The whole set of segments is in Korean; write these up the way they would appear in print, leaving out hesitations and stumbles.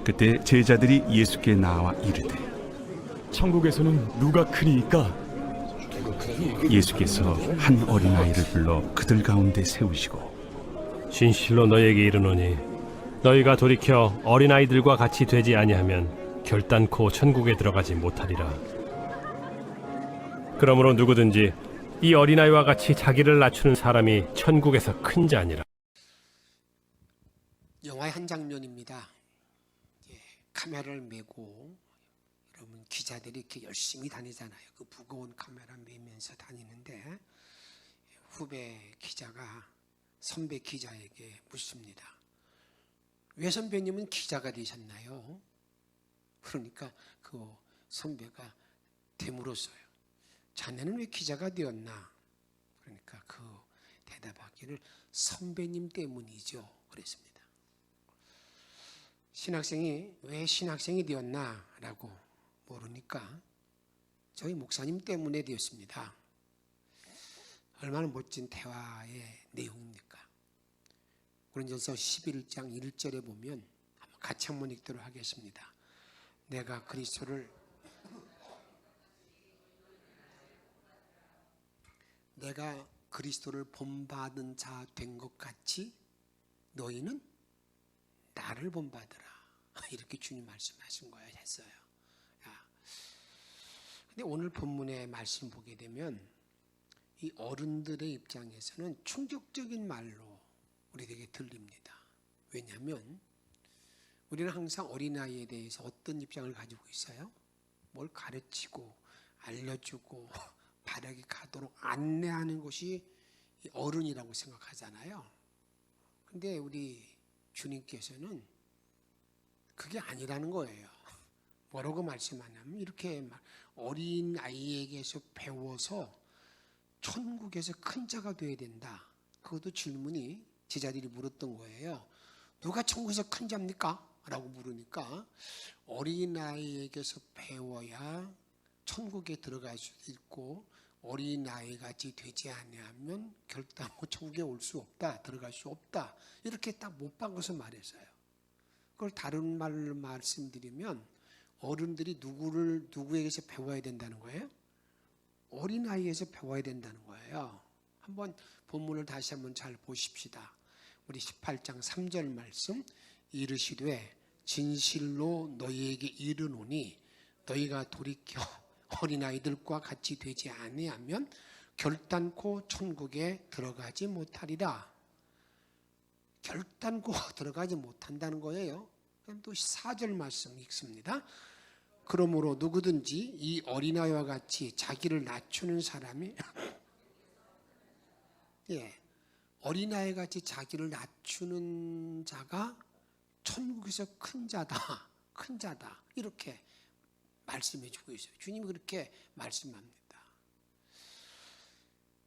그때 제자들이 예수께 나와 이르되 천국에서는 누가 크니이까? 예수께서 한 어린아이를 불러 그들 가운데 세우시고 진실로 너희에게 이르노니 너희가 돌이켜 어린아이들과 같이 되지 아니하면 결단코 천국에 들어가지 못하리라. 그러므로 누구든지 이 어린아이와 같이 자기를 낮추는 사람이 천국에서 큰 자니라. 영화의 한 장면입니다. 카메라를 메고 여러분 기자들이 이렇게 열심히 다니잖아요. 그 무거운 카메라 메면서 다니는데 후배 기자가 선배 기자에게 묻습니다. 왜 선배님은 기자가 되셨나요? 그러니까 그 선배가 되물었어요. 자네는 왜 기자가 되었나? 그러니까 그 대답하기를 선배님 때문이죠. 그랬습니다. 신학생이 왜 신학생이 되었나? 라고 모르니까 저희 목사님 때문에 되었습니다. 얼마나 멋진 대화의 내용입니까? 고린도전서 11장 1절에 보면 한번 같이 한번 읽도록 하겠습니다. 내가 그리스도를 본받은 자 된 것 같이 너희는 나를 본받으라. 이렇게 주님 말씀하신 거예요. 했어요. 근데 오늘 본문의 말씀 보게 되면 이 어른들의 입장에서는 충격적인 말로 우리에게 들립니다. 왜냐하면 우리는 항상 어린아이에 대해서 어떤 입장을 가지고 있어요? 뭘 가르치고 알려주고 바르게 가도록 안내하는 것이 어른이라고 생각하잖아요. 근데 우리 주님께서는 그게 아니라는 거예요. 뭐라고 말씀하냐면 이렇게 어린 아이에게서 배워서 천국에서 큰 자가 되어야 된다. 그것도 질문이 제자들이 물었던 거예요. 누가 천국에서 큰 자입니까? 라고 물으니까 어린아이에게서 배워야 천국에 들어갈 수 있고 어린아이같이 되지 아니하면 결단코 천국에 올 수 없다. 들어갈 수 없다. 이렇게 딱 못 박아서 말했어요. 그걸 다른 말로 말씀드리면 어른들이 누구에게서 배워야 된다는 거예요? 어린아이에서 배워야 된다는 거예요. 한번 본문을 다시 한번 잘 보십시다. 우리 18장 3절 말씀 이르시되 진실로 너희에게 이르노니 너희가 돌이켜 어린아이들과 같이 되지 아니하면 결단코 천국에 들어가지 못하리라. 결단코 들어가지 못한다는 거예요. 그럼 또 4절 말씀 읽습니다. 그러므로 누구든지 이 어린아이와 같이 자기를 낮추는 사람이 어린아이 같이 자기를 낮추는 자가 천국에서 큰 자다. 큰 자다. 이렇게 말씀해 주고 있어요. 주님이 그렇게 말씀합니다.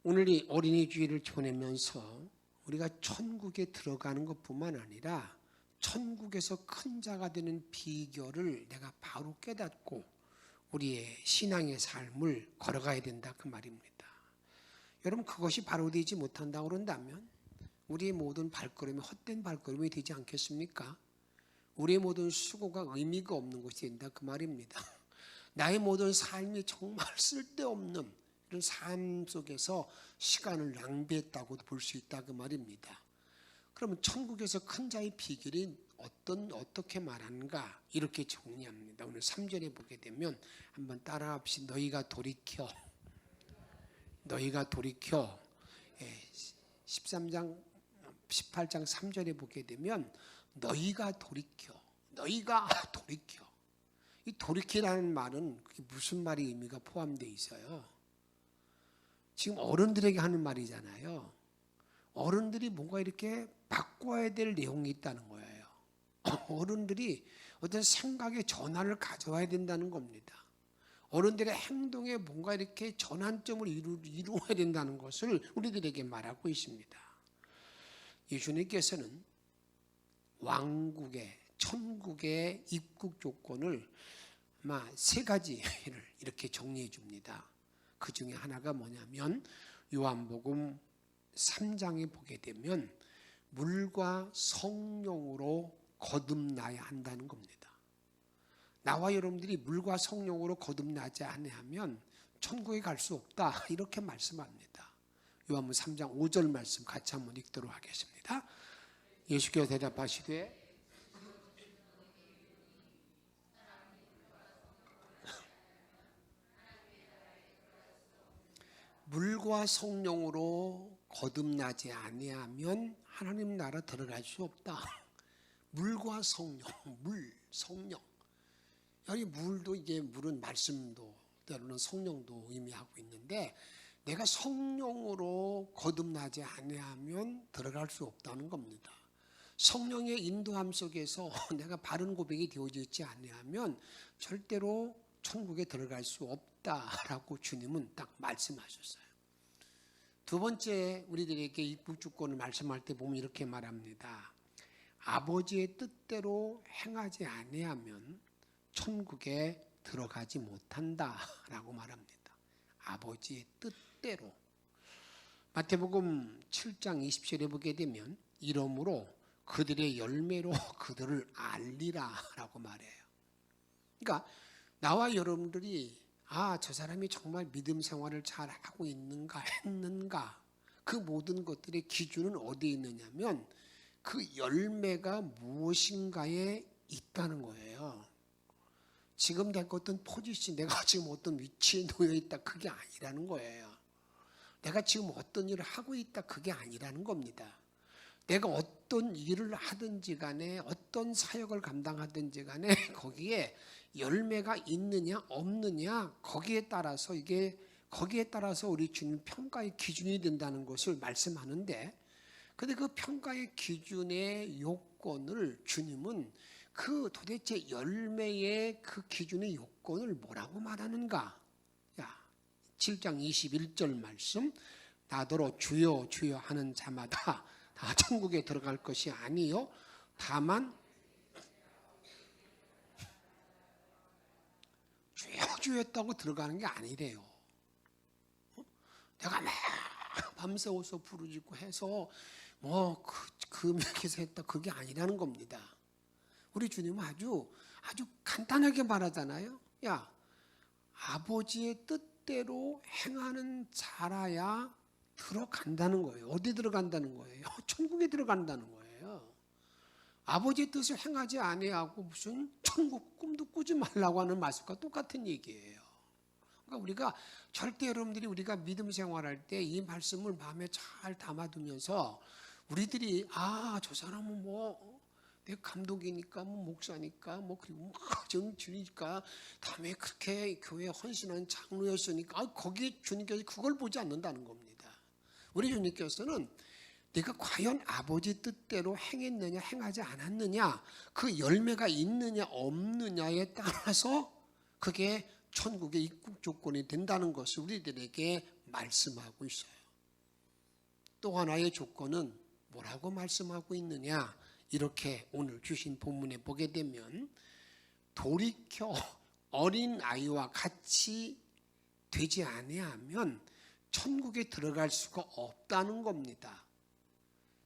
오늘 이 어린이 주일을 보내면서 우리가 천국에 들어가는 것뿐만 아니라 천국에서 큰 자가 되는 비결을 내가 바로 깨닫고 우리의 신앙의 삶을 걸어가야 된다 그 말입니다. 여러분 그것이 바로 되지 못한다고 그런다면 우리의 모든 발걸음이 헛된 발걸음이 되지 않겠습니까? 우리의 모든 수고가 의미가 없는 것이 된다 그 말입니다. 나의 모든 삶이 정말 쓸데없는 이런 삶 속에서 시간을 낭비했다고도 볼 수 있다 그 말입니다. 그러면 천국에서 큰 자의 비결이 어떻게 말하는가 이렇게 정리합니다. 오늘 3절에 보게 되면 한번 따라합시다. 너희가 돌이켜 18장 3절에 보게 되면 너희가 돌이켜 이 돌이키라는 말은 그게 무슨 말이 의미가 포함되어 있어요? 지금 어른들에게 하는 말이잖아요. 어른들이 뭔가 이렇게 바꿔야 될 내용이 있다는 거예요. 어른들이 어떤 생각의 전환을 가져와야 된다는 겁니다. 어른들의 행동에 뭔가 이렇게 전환점을 이루어야 된다는 것을 우리들에게 말하고 있습니다. 예수님께서는 왕국의 천국의 입국 조건을 아마 3가지를 이렇게 정리해 줍니다. 그 중에 하나가 뭐냐면 요한복음 3장에 보게 되면 물과 성령으로 거듭나야 한다는 겁니다. 나와 여러분들이 물과 성령으로 거듭나지 아니하면 천국에 갈 수 없다 이렇게 말씀합니다. 요한복음 3장 5절 말씀 같이 한번 읽도록 하겠습니다. 예수께서 대답하시되 물과 성령으로 거듭나지 아니하면 하나님 나라 들어갈 수 없다. 물과 성령, 물, 성령. 여기 물도 이제 물은 말씀도 때로는 성령도 의미하고 있는데 내가 성령으로 거듭나지 아니하면 들어갈 수 없다는 겁니다. 성령의 인도함 속에서 내가 바른 고백이 되어지지 아니하면 절대로 천국에 들어갈 수 없다라고 주님은 딱 말씀하셨어요. 두 번째 우리들에게 입국 주권을 말씀할 때 보면 이렇게 말합니다. 아버지의 뜻대로 행하지 아니하면 천국에 들어가지 못한다라고 말합니다. 아버지의 뜻대로. 마태복음 7장 20절에 보게 되면 이러므로 그들의 열매로 그들을 알리라라고 말해요. 그러니까 나와 여러분들이 저 사람이 정말 믿음 생활을 잘 하고 있는가 했는가 그 모든 것들의 기준은 어디에 있느냐면 그 열매가 무엇인가에 있다는 거예요. 지금 내가 어떤 포지션, 내가 지금 어떤 위치에 놓여 있다 그게 아니라는 거예요. 내가 지금 어떤 일을 하고 있다 그게 아니라는 겁니다. 내가 어떤 일을 하든지 간에 어떤 사역을 감당하든지 간에 거기에 열매가 있느냐 없느냐 거기에 따라서 우리 주님 평가의 기준이 된다는 것을 말씀하는데 근데 그 평가의 기준의 요건을 주님은 그 도대체 열매의 그 기준의 요건을 뭐라고 말하는가? 7장 21절 말씀 나더러 주여 주여 하는 자마다 다 천국에 들어갈 것이 아니요 다만 주여 주여 했다고 들어가는 게 아니래요. 내가 막 밤새워서 부르짖고 해서 그 맥에서 했다 그게 아니라는 겁니다. 우리 주님은 아주 간단하게 말하잖아요. 야, 아버지의 뜻대로 행하는 자라야 들어간다는 거예요. 어디 들어간다는 거예요? 천국에 들어간다는 거예요. 아버지의 뜻을 행하지 아니하고 무슨 천국 꿈도 꾸지 말라고 하는 말씀과 똑같은 얘기예요. 그러니까 우리가 절대 여러분들이 우리가 믿음 생활할 때 이 말씀을 마음에 잘 담아두면서 우리들이 저 사람은 내 감독이니까 목사니까 그리고 정치니까 다음에 그렇게 교회 헌신한 장로였으니까 거기 주님께서 그걸 보지 않는다는 겁니다. 우리 주님께서는 내가 과연 아버지 뜻대로 행했느냐 행하지 않았느냐 그 열매가 있느냐 없느냐에 따라서 그게 천국의 입국 조건이 된다는 것을 우리들에게 말씀하고 있어요. 또 하나의 조건은 뭐라고 말씀하고 있느냐 이렇게 오늘 주신 본문에 보게 되면 돌이켜 어린아이와 같이 되지 아니하면 천국에 들어갈 수가 없다는 겁니다.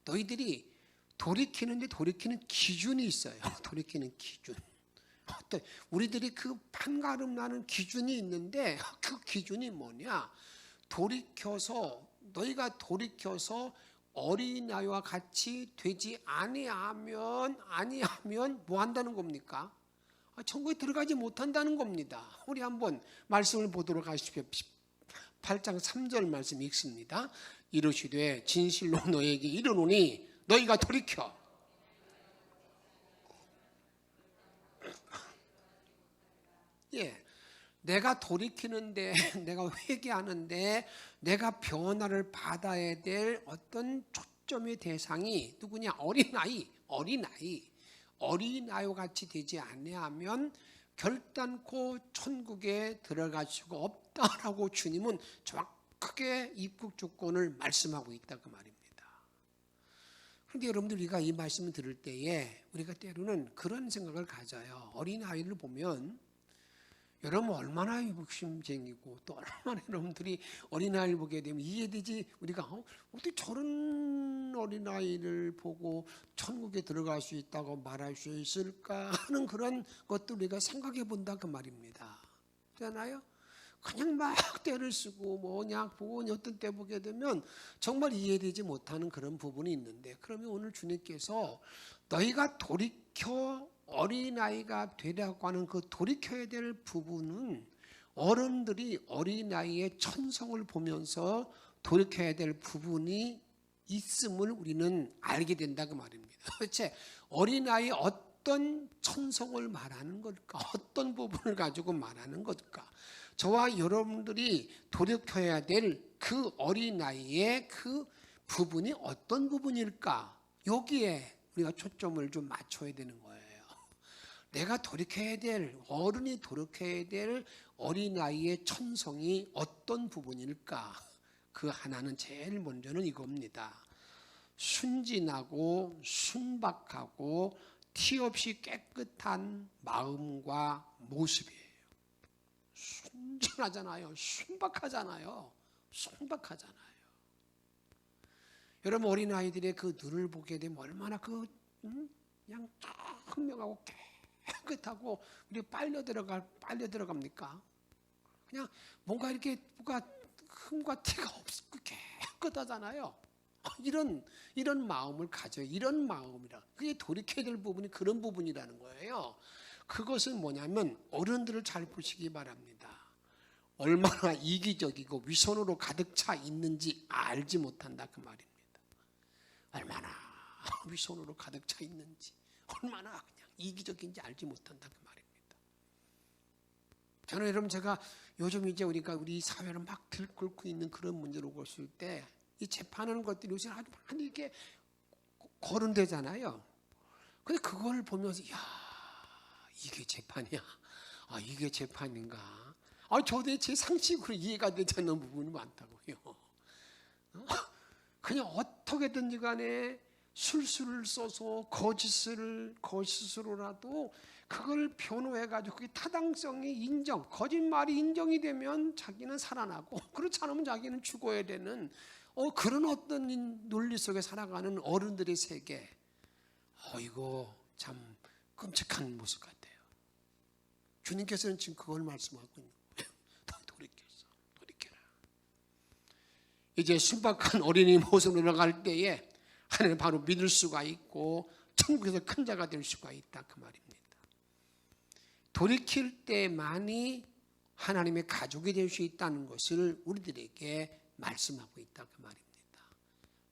너희들이 돌이키는 기준이 있어요. 돌이키는 기준. 우리들이 그 판가름 나는 기준이 있는데 그 기준이 뭐냐? 너희가 돌이켜서 어린아이와 같이 되지 아니하면 뭐 한다는 겁니까? 천국에 들어가지 못한다는 겁니다. 우리 한번 말씀을 보도록 하십시오. 8장 3절 말씀 읽습니다. 이르시되 진실로 너에게 이르노니 너희가 돌이켜 내가 돌이키는데 내가 회개하는데 내가 변화를 받아야 될 어떤 초점의 대상이 누구냐? 어린아이와 같이 되지 아니하면 결단코 천국에 들어갈 수가 없다라고 주님은 정확하게 입국 조건을 말씀하고 있다 그 말입니다. 그런데 여러분들 우리가 이 말씀을 들을 때에 우리가 때로는 그런 생각을 가져요. 어린아이를 보면 여러분 얼마나 욕심쟁이고 또 얼마나 여러분들이 어린아이를 보게 되면 이해되지. 우리가 어떻게 저런 어린아이를 보고 천국에 들어갈 수 있다고 말할 수 있을까 하는 그런 것도 우리가 생각해 본다 그 말입니다. 그렇잖아요? 그냥 막 때를 쓰고 뭐냐 보고 어떤 때 보게 되면 정말 이해되지 못하는 그런 부분이 있는데, 그러면 오늘 주님께서 너희가 돌이켜 어린아이가 되라고 하는 그 돌이켜야 될 부분은 어른들이 어린아이의 천성을 보면서 돌이켜야 될 부분이 있음을 우리는 알게 된다 그 말입니다. 도대체 어린아이의 어떤 천성을 말하는 걸까? 어떤 부분을 가지고 말하는 걸까? 저와 여러분들이 돌이켜야 될 그 어린아이의 그 부분이 어떤 부분일까? 여기에 우리가 초점을 좀 맞춰야 되는 거예요. 내가 돌이켜야 될, 어른이 돌이켜야 될 어린아이의 천성이 어떤 부분일까? 그 하나는 제일 먼저는 이겁니다. 순진하고 순박하고 티 없이 깨끗한 마음과 모습이에요. 순진하잖아요. 순박하잖아요. 순박하잖아요. 여러분 어린아이들의 그 눈을 보게 되면 얼마나 그냥 청명하고 깨끗하고 우리 빨려 들어갑니까? 그냥 뭔가 이렇게 뭐가 흠과 티가 없고 깨끗하잖아요. 이런 마음을 가져요. 이런 마음이라. 그게 돌이켜야 될 부분이 그런 부분이라는 거예요. 그것은 뭐냐면 어른들을 잘 보시기 바랍니다. 얼마나 이기적이고 위선으로 가득 차 있는지 알지 못한다 그 말입니다. 얼마나 위선으로 가득 차 있는지, 얼마나 그냥 이기적인지 알지 못한다 그 말입니다. 저는 여러분 제가 요즘 이제 우리 사회를 막 들끓고 있는 그런 문제로 봤을 때 이 재판하는 것들이 요새 아주 많이 이렇게 거론되잖아요. 근데 그걸 보면서 야, 이게 재판이야. 아, 이게 재판인가? 아, 도대체 상식으로 이해가 되지 않는 부분이 많다고요. 그냥 어떻게든지 간에 술수를 써서 거짓으로라도 그걸 변호해가지고 그게 타당성이 거짓말이 인정이 되면 자기는 살아나고, 그렇지 않으면 자기는 죽어야 되는 그런 어떤 논리 속에 살아가는 어른들의 세계. 이거 참 끔찍한 모습 같아요. 주님께서는 지금 그걸 말씀하고 있는 거예요. 돌이켜라. 이제 순박한 어린이 모습으로 나갈 때에 하나님 바로 믿을 수가 있고 천국에서 큰 자가 될 수가 있다 그 말입니다. 돌이킬 때만이 하나님의 가족이 될 수 있다는 것을 우리들에게 말씀하고 있다 그 말입니다.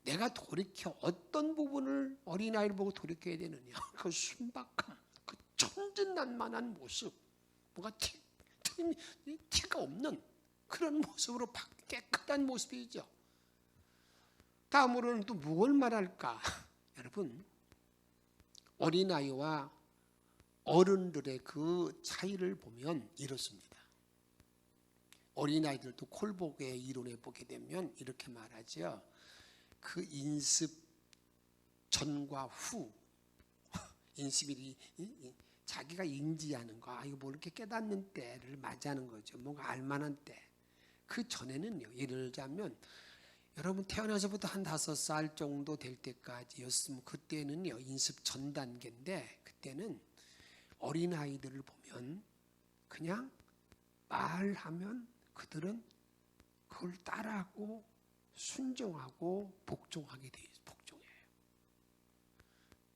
내가 돌이켜 어떤 부분을 어린아이를 보고 돌이켜야 되느냐? 그 순박함, 그 천진난만한 모습, 뭐가 티가 없는 그런 모습으로 깨끗한 모습이죠. 다음으로는 또 무엇을 말할까? 여러분, 어린아이와 어른들의 그 차이를 보면 이렇습니다. 어린아이들도 콜복의 이론에 보게 되면 이렇게 말하죠. 그 인습 전과 후, 인습이 자기가 인지하는 거, 이거 뭐 이렇게 깨닫는 때를 맞이하는 거죠. 뭔가 알만한 때. 그 전에는요, 예를 들자면 여러분 태어나서부터 한 5살 정도 될 때까지였으면 그때는요 인습 전 단계인데, 그때는 어린아이들을 보면 그냥 말하면 그들은 그걸 따라하고 순종하고 복종하게 돼요. 복종해요.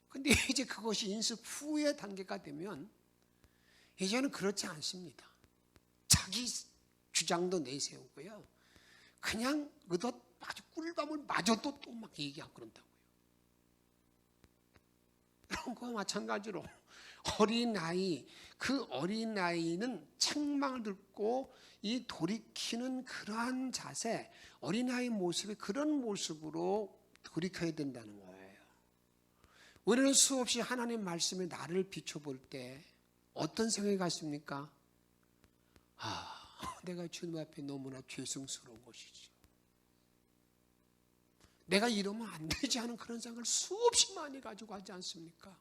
근데 이제 그것이 인습 후의 단계가 되면 이제는 그렇지 않습니다. 자기 주장도 내세우고요. 그냥 아주 꿀밤을 맞아도 또 막 얘기하고 그런다고요. 그런 거 마찬가지로 그 어린아이는 책망을 듣고 이 돌이키는 그러한 자세, 어린아이 모습이 그런 모습으로 돌이켜야 된다는 거예요. 우리는 수없이 하나님 말씀에 나를 비춰볼 때 어떤 생각이 갔습니까? 내가 주님 앞에 너무나 죄성스러운 것이지. 내가 이러면 안 되지 하는 그런 생각을 수없이 많이 가지고 하지 않습니까?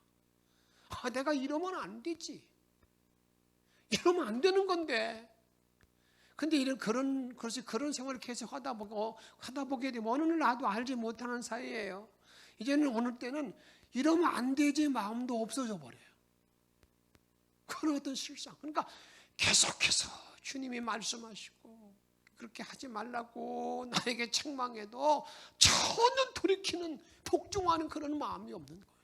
내가 이러면 안 되지. 이러면 안 되는 건데. 근데 그런 생활을 계속 하다 보게 되면 어느 날 나도 알지 못하는 사이에요. 이제는 어느 때는 이러면 안 되지 마음도 없어져 버려요. 그런 어떤 실상. 그러니까 계속해서 주님이 말씀하시고 그렇게 하지 말라고 나에게 책망해도 전혀 돌이키는 복종하는 그런 마음이 없는 거예요.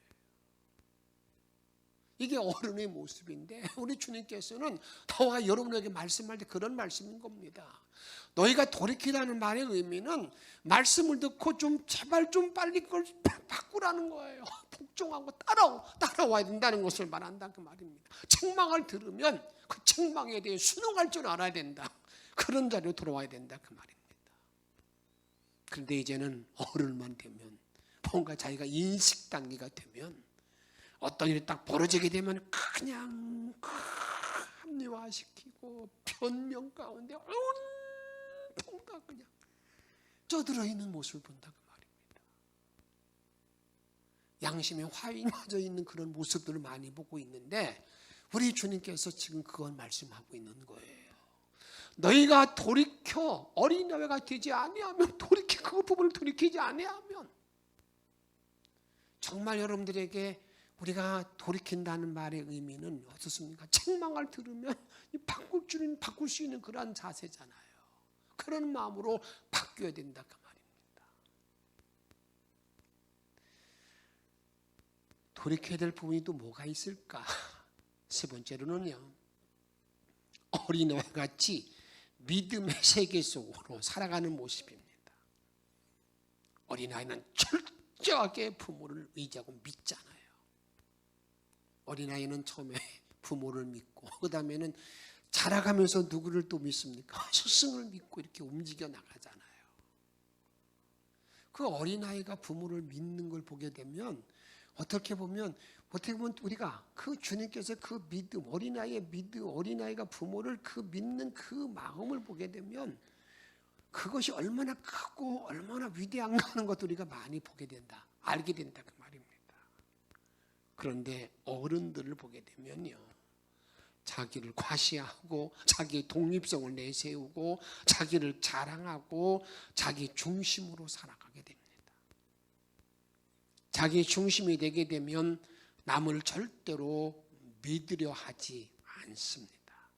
이게 어른의 모습인데 우리 주님께서는 저와 여러분에게 말씀할 때 그런 말씀인 겁니다. 너희가 돌이키라는 말의 의미는 말씀을 듣고 제발 좀 빨리 그걸 바꾸라는 거예요. 복종하고 따라와야 된다는 것을 말한다 그 말입니다. 책망을 들으면 그 책망에 대해 순응할 줄 알아야 된다. 그런 자리로 돌아와야 된다 그 말입니다. 그런데 이제는 어른만 되면 뭔가 자기가 인식 단계가 되면 어떤 일이 딱 벌어지게 되면 그냥 합리화시키고 변명 가운데 온통 다 그냥 쪄들어 있는 모습을 본다 그 말입니다. 양심에 화이 맞아 있는 그런 모습들을 많이 보고 있는데 우리 주님께서 지금 그걸 말씀하고 있는 거예요. 너희가 돌이켜 어린아이가 되지 아니하면 그 부분을 돌이키지 아니하면 정말 여러분들에게 우리가 돌이킨다는 말의 의미는 어떻습니까? 책망을 들으면 바꿀 수 있는 그런 자세잖아요. 그런 마음으로 바뀌어야 된다 그 말입니다. 돌이켜야 될 부분이 또 뭐가 있을까? 세 번째로는요, 어린아이 같이 믿음의 세계 속으로 살아가는 모습입니다. 어린아이는 철저하게 부모를 의지하고 믿잖아요. 어린아이는 처음에 부모를 믿고 그 다음에는 자라가면서 누구를 또 믿습니까? 스승을 믿고 이렇게 움직여 나가잖아요. 그 어린아이가 부모를 믿는 걸 보게 되면 어떻게 보면 우리가 그 주님께서 그 믿음, 어린아이의 믿음, 어린아이가 부모를 그 믿는 그 마음을 보게 되면 그것이 얼마나 크고 얼마나 위대한가 하는 것도 우리가 많이 보게 된다, 알게 된다 그 말입니다. 그런데 어른들을 보게 되면요, 자기를 과시하고 자기의 독립성을 내세우고 자기를 자랑하고 자기 중심으로 살아가게 됩니다. 자기 중심이 되게 되면 남을 절대로 믿으려 하지 않습니다.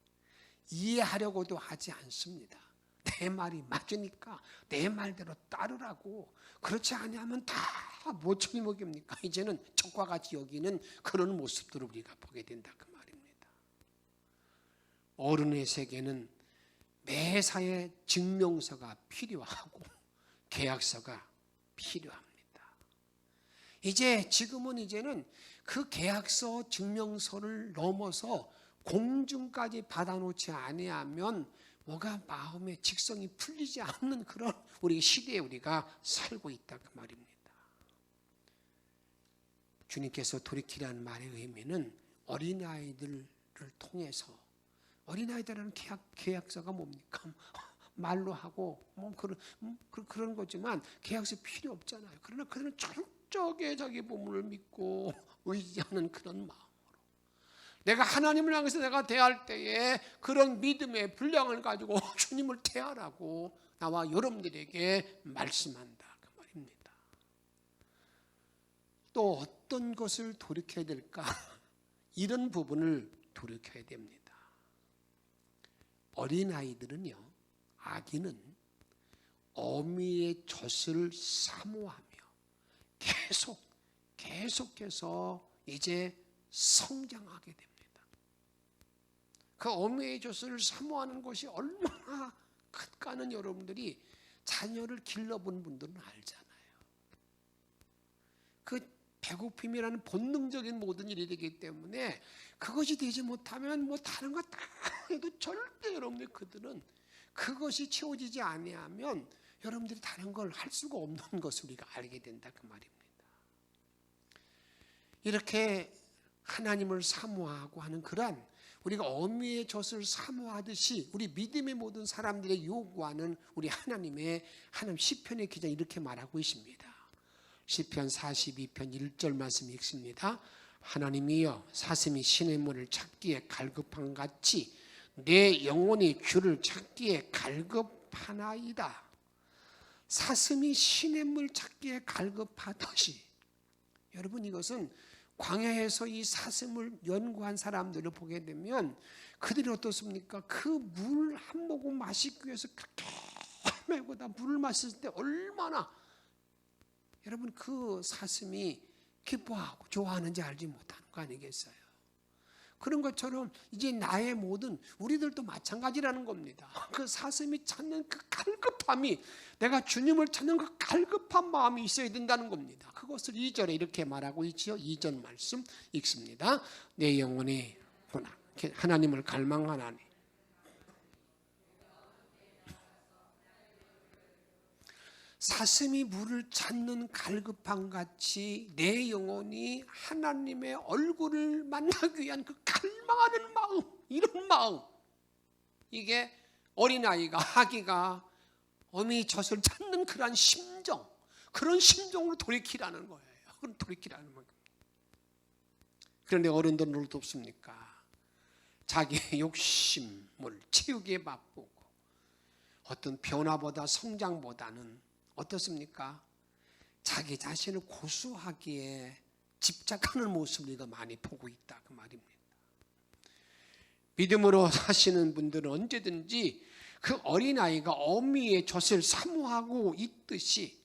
이해하려고도 하지 않습니다. 내 말이 맞으니까 내 말대로 따르라고, 그렇지 아니하면 다 모처리 먹입니까? 이제는 적과 같이 여기는 그런 모습들을 우리가 보게 된다 그 말입니다. 어른의 세계는 매사에 증명서가 필요하고 계약서가 필요합니다. 이제는 그 계약서 증명서를 넘어서 공증까지 받아놓지 아니하면 뭐가 마음의 직성이 풀리지 않는 그런 우리 시대에 우리가 살고 있다 그 말입니다. 주님께서 돌이키라는 말의 의미는 어린아이들을 통해서, 어린아이들은 계약서가 뭡니까? 말로 하고 그런 거지만 계약서 필요 없잖아요. 그러나 그들은 철저하게 자기 부모를 믿고 의지하는 그런 마음으로 내가 하나님을 향해서 내가 대할 때에 그런 믿음의 분량을 가지고 주님을 대하라고 나와 여러분들에게 말씀한다 그 말입니다. 또 어떤 것을 돌이켜야 될까? 이런 부분을 돌이켜야 됩니다. 어린아이들은요, 아기는 어미의 젖을 사모하며 계속해서 이제 성장하게 됩니다. 그 어미의 젖을 사모하는 것이 얼마나 큰가는 여러분들이 자녀를 길러본 분들은 알잖아요. 그 배고픔이라는 본능적인 모든 일이 되기 때문에 그것이 되지 못하면 뭐 다른 거 다 해도 절대 여러분들 그들은 그것이 채워지지 아니하면 여러분들이 다른 걸 할 수가 없는 것을 우리가 알게 된다 그 말입니다. 이렇게 하나님을 사모하고 하는 그런 우리가 어미의 젖을 사모하듯이 우리 믿음의 모든 사람들의 요구하는 우리 하나님 시편의 기자 이렇게 말하고 있습니다. 시편 42편 1절 말씀 읽습니다. 하나님이여, 사슴이 시냇물을 찾기에 갈급한 같이 내 영혼이 주를 찾기에 갈급하나이다. 사슴이 시냇물 찾기에 갈급하듯이, 여러분 이것은 광야에서 이 사슴을 연구한 사람들을 보게 되면 그들이 어떻습니까? 그 물 한 모금 마시기 위해서 그렇게 메고 다 물을 마실 때 얼마나 여러분 그 사슴이 기뻐하고 좋아하는지 알지 못하는 거 아니겠어요? 그런 것처럼 이제 나의 모든 우리들도 마찬가지라는 겁니다. 그 사슴이 찾는 그 갈급함이, 내가 주님을 찾는 그 갈급한 마음이 있어야 된다는 겁니다. 그것을 2절에 이렇게 말하고 있지요. 2절 말씀 읽습니다. 내 영혼이 하나님을 갈망하나니 사슴이 물을 찾는 갈급함 같이 내 영혼이 하나님의 얼굴을 만나기 위한 그 갈망하는 마음, 이런 마음, 이게 어린아이가, 아기가 어미 젖을 찾는 그런 심정, 그런 심정으로 돌이키라는 거예요. 그런 돌이키라는 거예요. 그런데 어른들은 어떻습니까? 자기의 욕심을 채우기에 바쁘고 어떤 변화보다 성장보다는 어떻습니까? 자기 자신을 고수하기에 집착하는 모습을 우리가 많이 보고 있다, 그 말입니다. 믿음으로 사시는 분들은 언제든지 그 어린아이가 어미의 젖을 사모하고 있듯이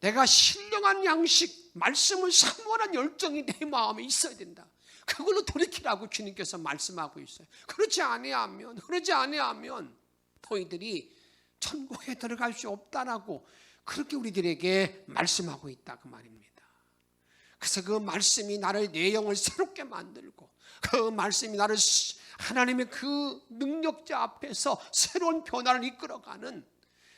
내가 신령한 양식, 말씀을 사모하는 열정이 내 마음에 있어야 된다. 그걸로 돌이키라고 주님께서 말씀하고 있어요. 그러지 아니하면 너희들이 천국에 들어갈 수 없다라고 그렇게 우리들에게 말씀하고 있다, 그 말입니다. 그래서 그 말씀이 나를, 내 영을 새롭게 만들고, 그 말씀이 나를 하나님의 그 능력자 앞에서 새로운 변화를 이끌어가는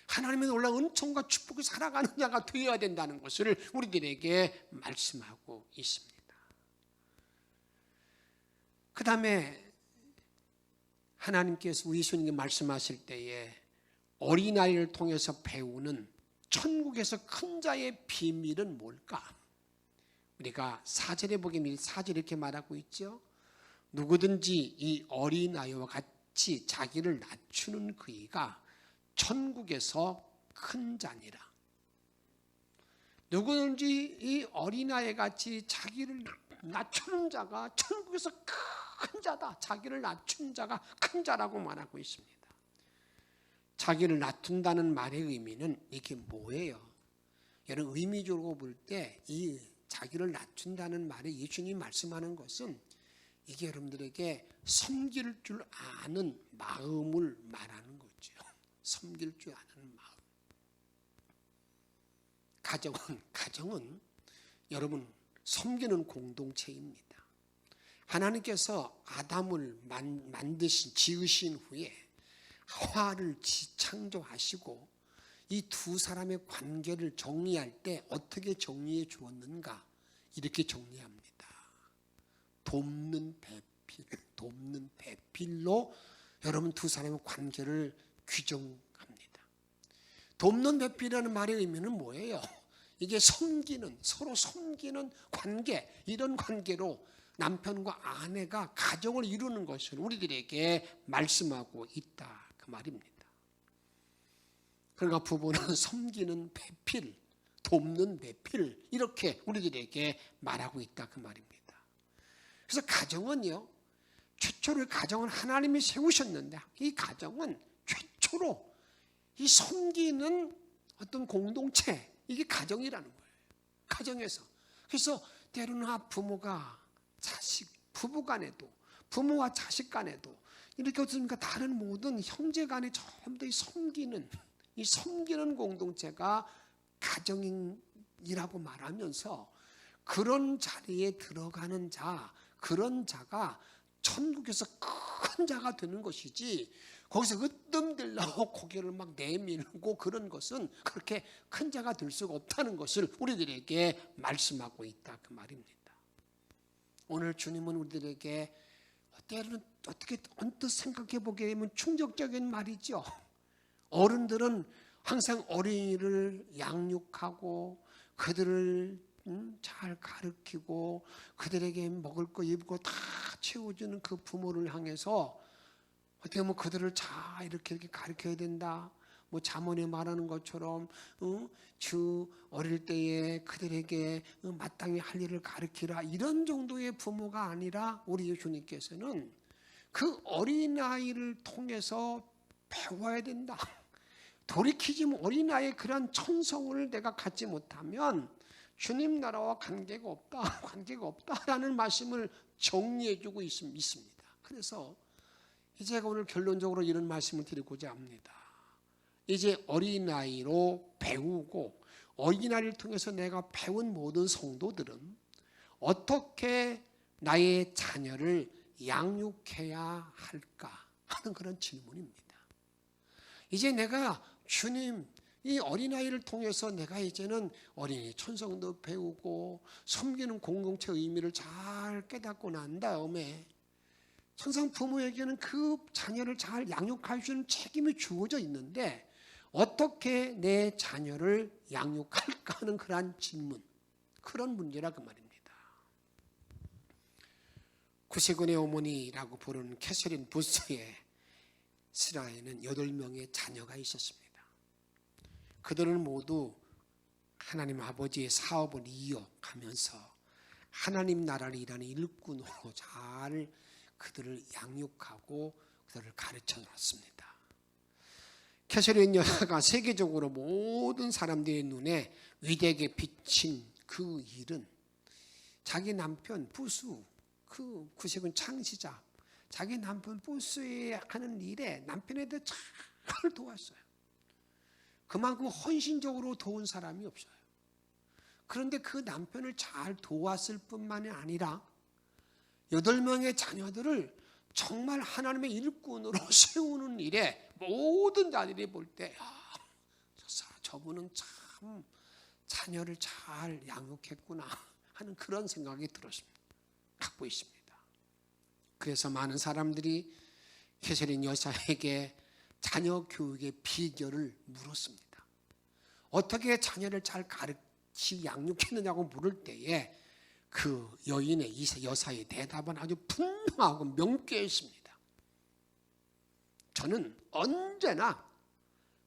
하나님의 놀라운 은총과 축복을 살아가는 자가 되어야 된다는 것을 우리들에게 말씀하고 있습니다. 그 다음에 하나님께서 우리 예수님께 말씀하실 때에 어린아이를 통해서 배우는 천국에서 큰 자의 비밀은 뭘까? 우리가 4절에 보게 되면 4절 이렇게 말하고 있죠. 누구든지 이 어린아이와 같이 자기를 낮추는 그이가 천국에서 큰 자니라. 누구든지 이 어린아이 같이 자기를 낮추는 자가 천국에서 큰 자다. 자기를 낮춘 자가 큰 자라고 말하고 있습니다. 자기를 낮춘다는 말의 의미는 이게 뭐예요? 여러분 의미적으로 볼 때 이 자기를 낮춘다는 말에 예수님이 말씀하는 것은 이게 여러분들에게 섬길 줄 아는 마음을 말하는 거죠. 섬길 줄 아는 마음. 가정은 여러분 섬기는 공동체입니다. 하나님께서 아담을 지으신 후에 하와를 창조하시고 이 두 사람의 관계를 정리할 때 어떻게 정리해 주었는가? 이렇게 정리합니다. 돕는 배필로 여러분 두 사람의 관계를 규정합니다. 돕는 배필이라는 말의 의미는 뭐예요? 이게 서로 섬기는 관계, 이런 관계로 남편과 아내가 가정을 이루는 것을 우리들에게 말씀하고 있다, 그 말입니다. 그러니까 부부는 섬기는 배필, 돕는 배필, 이렇게 우리들에게 말하고 있다, 그 말입니다. 그래서 가정은요, 최초로 가정은 하나님이 세우셨는데 이 가정은 최초로 이 섬기는 어떤 공동체, 이게 가정이라는 거예요. 가정에서. 그래서 때로는 부모가 부부 간에도, 부모와 자식 간에도 이렇게 어떻습니까? 다른 모든 형제 간에 전부 이 섬기는 공동체가 가정이라고 말하면서 그런 자리에 들어가는 그런 자가 천국에서 큰 자가 되는 것이지, 거기서 으뜸들라고 고개를 막 내밀고 그런 것은 그렇게 큰 자가 될 수가 없다는 것을 우리들에게 말씀하고 있다, 그 말입니다. 오늘 주님은 우리들에게 때로는 어떻게 언뜻 생각해 보게 되면 충격적인 말이죠. 어른들은 항상 어린이를 양육하고 그들을 잘 가르치고 그들에게 먹을 거 입을 거 다 채워주는 그 부모를 향해서 어떻게 보면 그들을 잘 이렇게 가르쳐야 된다. 뭐 잠언에 말하는 것처럼 주 어릴 때에 그들에게 마땅히 할 일을 가르치라, 이런 정도의 부모가 아니라 우리 예수님께서는 그 어린아이를 통해서 배워야 된다. 돌이키지 어린아이의 그런 천성을 내가 갖지 못하면 주님 나라와 관계가 없다라는 말씀을 정리해주고 있습니다. 그래서 제가 오늘 결론적으로 이런 말씀을 드리고자 합니다. 이제 어린아이로 배우고 어린아이를 통해서 내가 배운 모든 성도들은 어떻게 나의 자녀를 양육해야 할까 하는 그런 질문입니다. 이제 내가 주님, 이 어린아이를 통해서 내가 이제는 어린이 천성도 배우고 섬기는 공동체의 의미를 잘 깨닫고 난 다음에 항상 부모에게는 그 자녀를 잘 양육할 수 있는 책임이 주어져 있는데 어떻게 내 자녀를 양육할까 하는 그런 질문, 그런 문제라 그 말입니다. 구세군의 어머니라고 부르는 캐서린 부스의 스라에는 8명의 자녀가 있었습니다. 그들은 모두 하나님 아버지의 사업을 이어가면서 하나님 나라를 일하는 일꾼으로 잘 그들을 양육하고 그들을 가르쳐 놨습니다. 캐서린 여사가 세계적으로 모든 사람들의 눈에 위대하게 비친 그 일은 자기 남편 부수, 그 구세군 창시자, 자기 남편 부수에 하는 일에 남편에 대해 잘 도왔어요. 그만큼 헌신적으로 도운 사람이 없어요. 그런데 그 남편을 잘 도왔을 뿐만이 아니라 8명의 자녀들을 정말 하나님의 일꾼으로 세우는 일에 모든 자들이 볼 때 저분은 참 자녀를 잘 양육했구나 하는 그런 생각이 들었습니다. 갖고 있습니다. 그래서 많은 사람들이 캐서린 여사에게 자녀 교육의 비결을 물었습니다. 어떻게 자녀를 잘 가르치 양육했느냐고 물을 때에 그 여인의 이 여사의 대답은 아주 분명하고 명쾌했습니다. 저는 언제나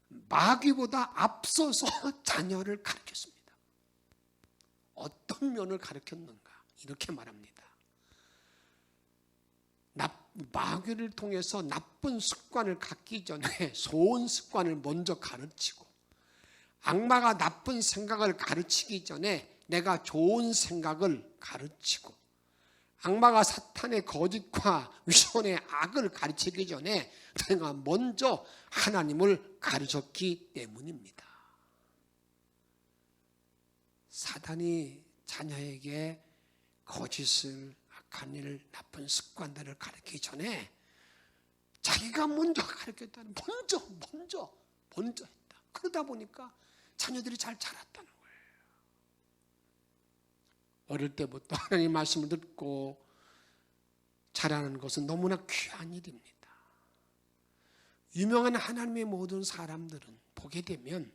마귀보다 앞서서 자녀를 가르쳤습니다. 어떤 면을 가르쳤는가? 이렇게 말합니다. 마귀를 통해서 나쁜 습관을 갖기 전에 좋은 습관을 먼저 가르치고, 악마가 나쁜 생각을 가르치기 전에 내가 좋은 생각을 가르치고, 악마가 사탄의 거짓과 위선의 악을 가르치기 전에 내가 먼저 하나님을 가르쳤기 때문입니다. 사단이 자녀에게 거짓을, 악한 일, 나쁜 습관들을 가르치기 전에 자기가 먼저 가르쳤다는, 먼저 했다. 그러다 보니까 자녀들이 잘 자랐다는 거예요. 어릴 때부터 하나님 말씀을 듣고 자라는 것은 너무나 귀한 일입니다. 유명한 하나님의 모든 사람들은 보게 되면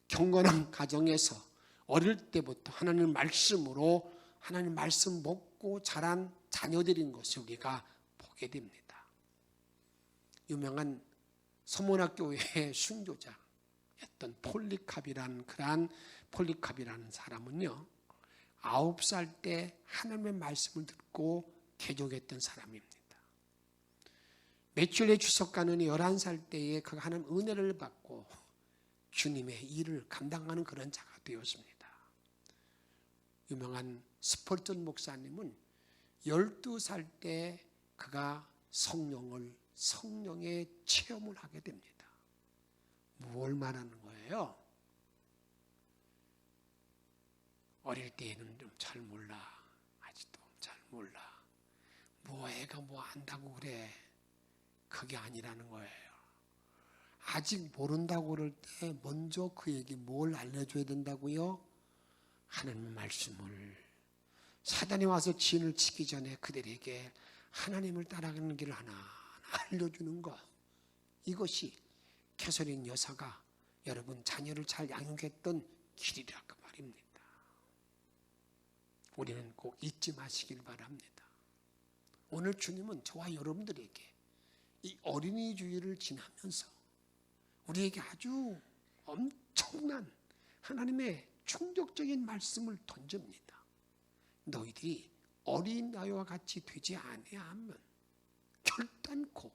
경건한 가정에서 어릴 때부터 하나님 말씀으로 하나님 말씀 먹고 자란 자녀들인 것을 우리가 보게 됩니다. 유명한 서문학교의 순교자였던 폴리캅이라는 사람은요, 9살 때 하나님의 말씀을 듣고 개종했던 사람입니다. 매출의 주석가는 11살 때에 그가 하나님 은혜를 받고 주님의 일을 감당하는 그런 자가 되었습니다. 유명한 스펄전 목사님은 12살 때 그가 성령의 체험을 하게 됩니다. 뭘 말하는 거예요? 어릴 때에는 좀 잘 몰라. 아직도 잘 몰라. 뭐 애가 뭐 안다고 그래. 그게 아니라는 거예요. 아직 모른다고 그럴 때 먼저 그에게 뭘 알려줘야 된다고요? 하나님의 말씀을. 사단이 와서 진을 치기 전에 그들에게 하나님을 따라가는 길을 하나하나 알려주는 것. 이것이 캐서린 여사가 여러분 자녀를 잘 양육했던 길이라 그 말입니다. 우리는 꼭 잊지 마시길 바랍니다. 오늘 주님은 저와 여러분들에게 이 어린이 주일을 지나면서 우리에게 아주 엄청난 하나님의 충격적인 말씀을 던집니다. 너희들이 어린아이와 같이 되지 아니하면 결단코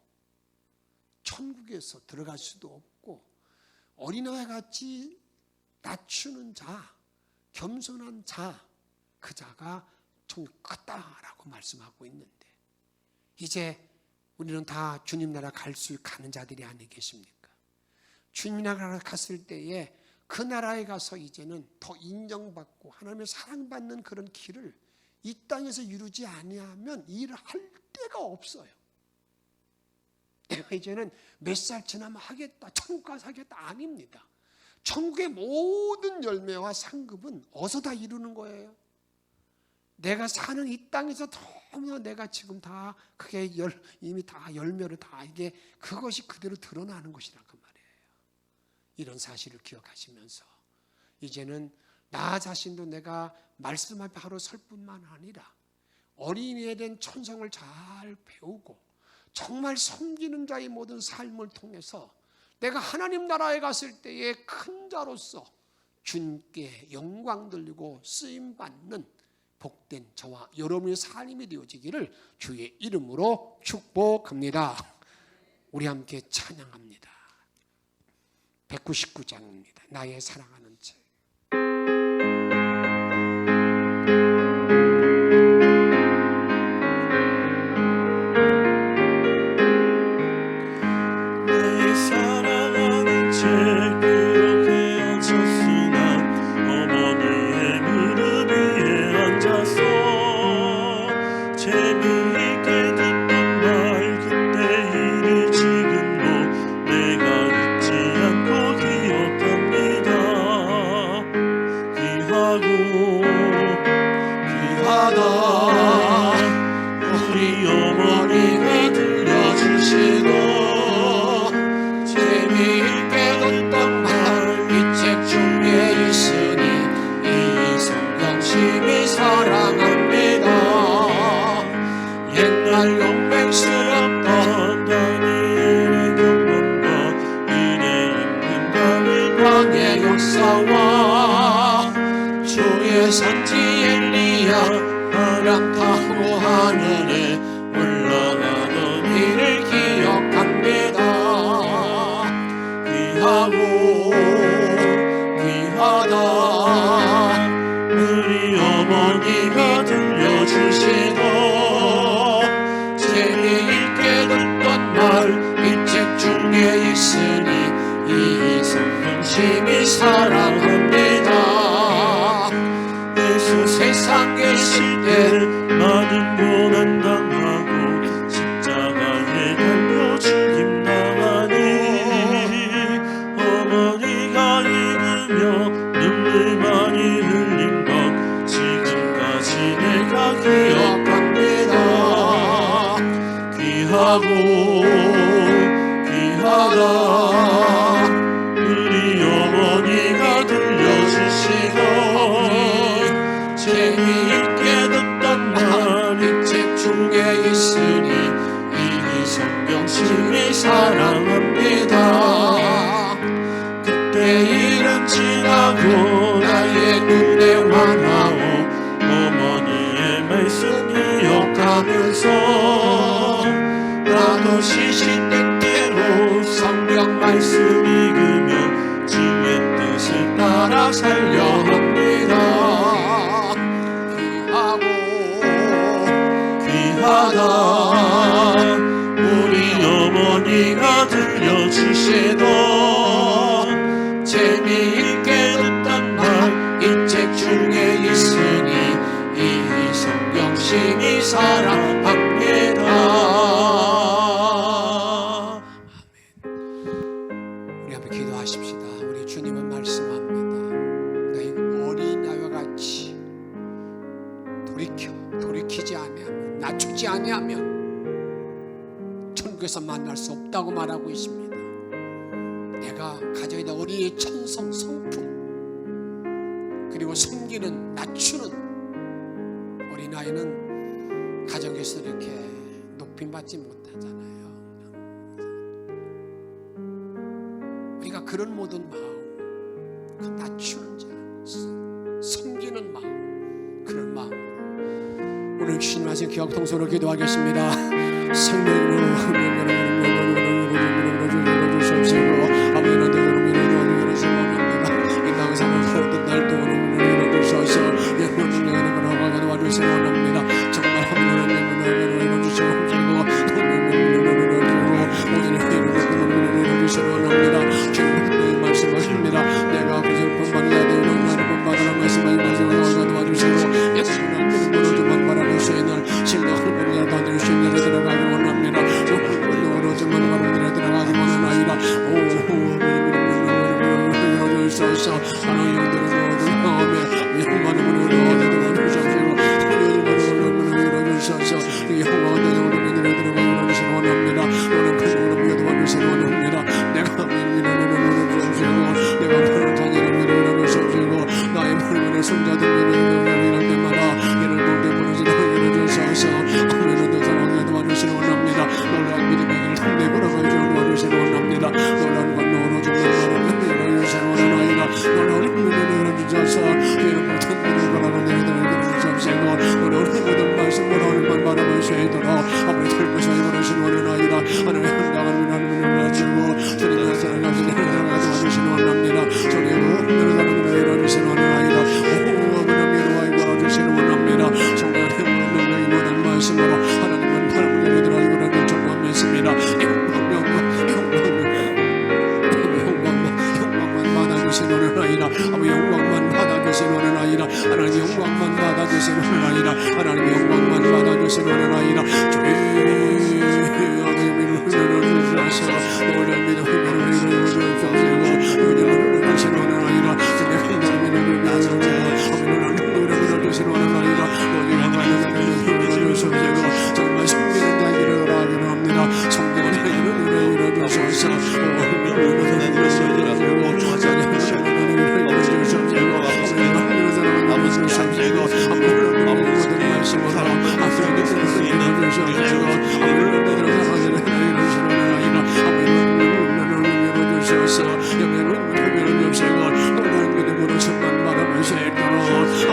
천국에서 들어갈 수도 없고, 어린아이와 같이 낮추는 자, 겸손한 자, 그 자가 좀 크다라고 말씀하고 있는데, 이제 우리는 다 주님 나라 가는 자들이 아니 계십니까? 주님 나라 갔을 때에 그 나라에 가서 이제는 더 인정받고 하나님의 사랑받는 그런 길을 이 땅에서 이루지 아니하면 일을 할 데가 없어요. 내가 이제는 몇 살 지나면 하겠다, 천국 가서 하겠다, 아닙니다. 천국의 모든 열매와 상급은 어디서 다 이루는 거예요? 내가 사는 이 땅에서 너무나 내가 지금 다 그게 이미 다 열매로 다 이게 그것이 그대로 드러나는 것이란 그 말이에요. 이런 사실을 기억하시면서 이제는 나 자신도 내가 말씀 앞에 바로 설 뿐만 아니라 어린이에 대한 천성을 잘 배우고 정말 섬기는 자의 모든 삶을 통해서 내가 하나님 나라에 갔을 때에 큰 자로서 주님께 영광 돌리고 쓰임받는 복된 저와 여러분의 삶이 되어지기를 주의 이름으로 축복합니다. 우리 함께 찬양합니다. 199장입니다. 나의 사랑하는 책. 주의 선지 엘리야 바람 타고 하늘에 올라가던 이를 기억합니다. 귀하고 귀하다 우리 어머니가 들려주시던 재미있게 듣던 말 이 책 중에 있으니 이 성경 심히 사랑합니다. 예수 세상 계실 때 많은 고난 당하고 십자가에 달려 죽임 당하니 어머니가 읽으며 눈물 많이 흘린 것 지금까지 내가 기억합니다. 귀하고 귀하다 우리 어머니가 들려주시던 재미있게 듣던 말 이 책 중에 있으니 이 성경 심히 사랑합니다. 그때 일은 지나고 나의 눈에 환하오 어머니의 말씀 기억하면서 나도 시시때때로 성경 말씀 읽으며 주의 뜻을 따라 살려 합니다. 귀하다 우리 어머니가 들려주시던 재미있게 듣던 말 이 책 중에 있으니 이 성경 심히 사랑합니다. 아멘. 우리 한번 기도하십시다. 우리 주님은 말씀합니다. 너희 어린아이와 같이 돌이키지 아니하면 낮추지 아니하면 천국에서 만날 수 없다고 말하고 있습니다. 내가 가져야 될 어린이의 천성 성품 그리고 섬기는 낮추는 어린아이는 가정에서 이렇게 높임받지 못하잖아요. 그런 모든 마음, 그 낮추는 자, 섬기는 마음, 그런 마음 오늘 주신 말씀 기억 통솔로 기도하겠습니다. 생명으로 주시옵시고 아버지 나도 여러분을 원합니다. 이 땅에서 살았던 날 동안 주셔서 영원히 걸어가게 도와주시기 원합니다. 정말 하나님을 주시옵시고 오늘 이름으로 주시기 원합니다. 주님의 말씀하십니다. 내가 아버지 본받아야 되는 나를 본받으라 말씀하신 말씀을 도와주시고 예수님의 이름으로 주만 바라보시는 날 심각한 분야 받을 수 있는 데 들어가기 원합니다. 오늘로 주만 바라보는 데 들어가기 원하나이다. 주셔서 하나님 영들을 모든 마음에 영만을 얻어주시고 주셔서 영원한 영혼을 들어가기 원합니다. 너는 큰 무릎 위에 도와주시기 원합니다. 내가 주시고 내가 푸른 자녀를 주시고 나의 푸른 손자들 일할 때마다 이를 볼때 부르짖어 주셔서 아멘은 더 사랑하게 도와주시기 원합니다. 놀란 믿음의 길을 통해 걸어가게 도와주시기 원합니다. 놀란 관노로 주는 나를 주시기 원하나이다. 너는 믿음을 주셔서 이를 못한 믿음을 바라는 내들을 주시고 너는 모든 말씀을 하늘만 바라볼 수 있도록 아버지 살포시 이루어지시기 원하나이다. 하나님의 한강한 하나님을 주고 주님의 사랑하신 일을 들어가게 도와주시기 원합니다. 주님의 은혜를 사랑하며 이루어지시기 원하나이다. 오 아버지 위로와 이끌어주시기 원합니다. 성령의 능력이 모든 말씀으로 하나님은 바람을 들어가기 원하는 정말 믿습니다. 영광만 받아주시는 아이라 하나님 영광만 받아주시는 아이라 하나님 영광만 받아주시는 아이라 주의 아버지를 주셔서 너를 믿음을 주시고 너를 주시는 아이라 주의 하나님을 주시고 아버지를 주시는 아이라 너희 하나님을 주시고 정말 섬기는 자기를 하기로 합니다. 섬기는 자기를 주셔서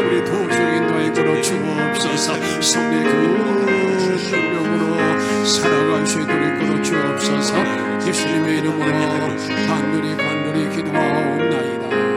우리 도저히 주옵소서. 성의 그 능력으로 살아갈 수 있도록 주옵소서. 예수님의 이름으로 간절히 기도하옵나이다.